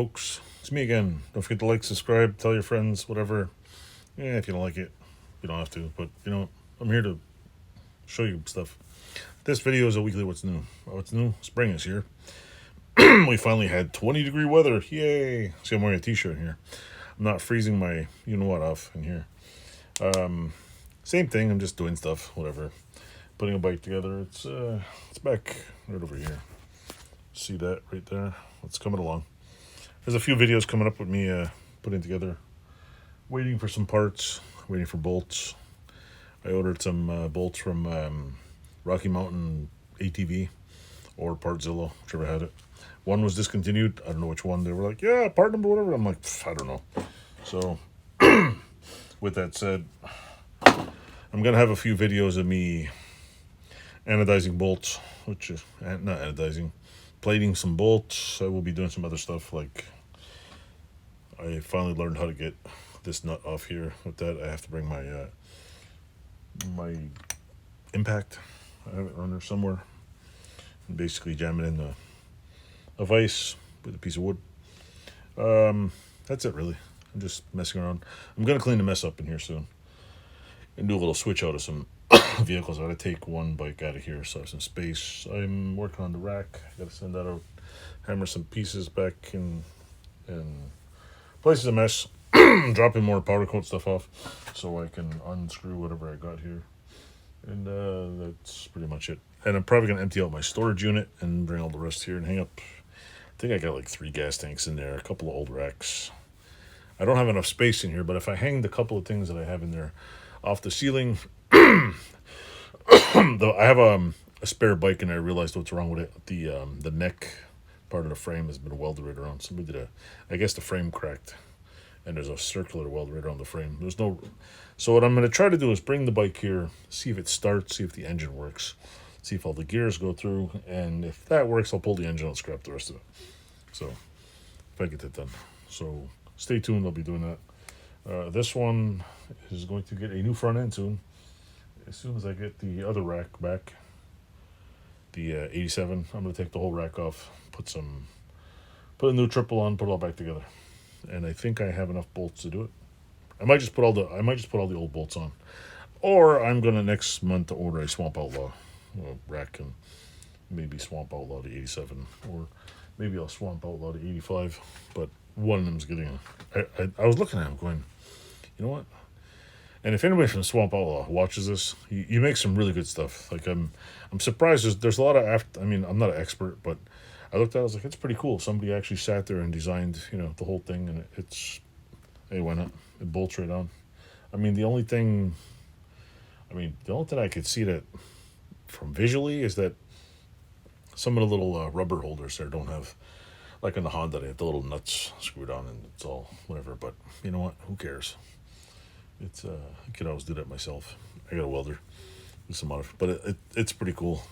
folks. It's me again. Don't forget to like, subscribe, tell your friends, whatever. Yeah, if you don't like it, you don't have to. But, I'm here to show you stuff. This video is a weekly what's new. What's new? Spring is here. We finally had 20-degree weather. Yay. See, I'm wearing a t-shirt here. I'm not freezing my you-know-what off in here. Same thing. I'm just doing stuff, whatever. Putting a bike together. It's back right over here. See that right there? It's coming along. There's a few videos coming up with me putting together. Waiting for some parts. Waiting for bolts. I ordered some bolts from Rocky Mountain ATV or Partzilla, whichever had it. One was discontinued. I don't know which one. They were like, yeah, part number, whatever. I'm like, I don't know. So, with that said, I'm going to have a few videos of me anodizing bolts, which is not anodizing, plating some bolts. I will be doing some other stuff, like I finally learned how to get this nut off here. With that, I have to bring my my impact. I have it around there somewhere. And basically jam it in a vise with a piece of wood. That's it, really. I'm just messing around. I'm going to clean the mess up in here soon and do a little switch out of some vehicles. I got to take one bike out of here so I have some space. I'm working on the rack. I got to send that out, hammer some pieces back in, and place is a mess. Dropping more powder coat stuff off so I can unscrew whatever I got here. And that's pretty much it. And I'm probably going to empty out my storage unit and bring all the rest here and hang up. I think I got like 3 gas tanks in there, a couple of old racks. I don't have enough space in here, but if I hanged a couple of things that I have in there off the ceiling, though I have a spare bike and I realized what's wrong with it. The neck part of the frame has been welded right around. Somebody did I guess the frame cracked. And there's a circular weld right around the frame. So what I'm going to try to do is bring the bike here, see if it starts, see if the engine works, see if all the gears go through, and if that works, I'll pull the engine out and scrap the rest of it. So, if I get that done. So, stay tuned, I'll be doing that. This one is going to get a new front end soon. As soon as I get the other rack back, the 87, I'm going to take the whole rack off, put a new triple on, put it all back together. And I think I have enough bolts to do it. I might just put all the old bolts on, or I'm gonna next month order a Swamp Outlaw rack and maybe Swamp Outlaw to 87, or maybe I'll Swamp Outlaw to 85. But one of them's getting. I was looking at him going, you know what? And if anybody from Swamp Outlaw watches this, you make some really good stuff. Like I'm surprised. There's a lot of I'm not an expert, but I looked at it, I was like, it's pretty cool. Somebody actually sat there and designed, the whole thing, and hey, why not? It bolts right on. The only thing I could see that from visually is that some of the little rubber holders there don't have, like in the Honda, they have the little nuts screwed on, and it's all whatever. But you know what? Who cares? I could always do that myself. I got a welder, do some other, but it's pretty cool.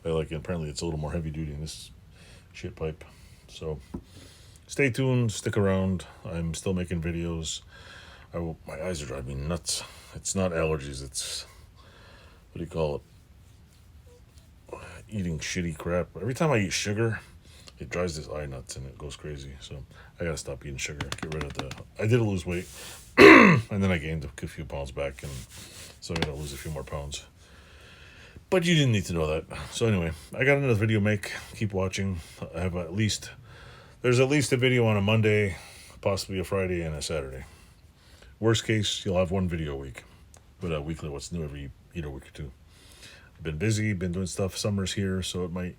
I like it. Apparently, it's a little more heavy duty in this shit pipe. So stay tuned, stick around. I'm still making videos. My eyes are driving me nuts. It's not allergies, it's what do you call it, eating shitty crap. Every time I eat sugar, it drives this eye nuts and it goes crazy. So I gotta stop eating sugar, get rid of I did lose weight and then I gained a few pounds back, and so I gotta lose a few more pounds. But you didn't need to know that. So anyway, I got another video to make. Keep watching. I have there's at least a video on a Monday, possibly a Friday, and a Saturday. Worst case, you'll have one video a week. But a weekly what's new every week or two. I've been busy, been doing stuff. Summer's here, so it might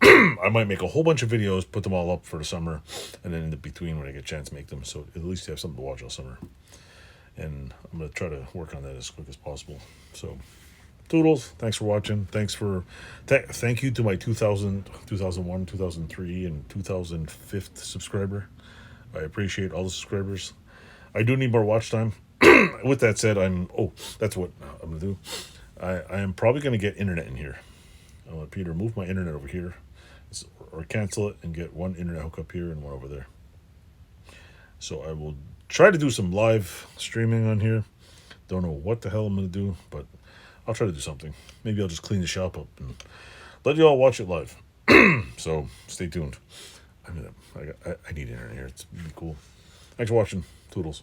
I might make a whole bunch of videos, put them all up for the summer, and then in the between when I get a chance make them, so at least you have something to watch all summer. And I'm going to try to work on that as quick as possible. So toodles, thanks for watching. Thank you to my 2000, 2001, 2003, and 2005 subscriber. I appreciate all the subscribers. I do need more watch time. With that said, that's what I'm going to do. I am probably going to get internet in here. I want Peter move my internet over here, or cancel it and get one internet hookup here and one over there. So I will try to do some live streaming on here. Don't know what the hell I'm going to do, but I'll try to do something. Maybe I'll just clean the shop up and let you all watch it live. So stay tuned. I mean, I need internet here. It's really cool. Thanks for watching. Toodles.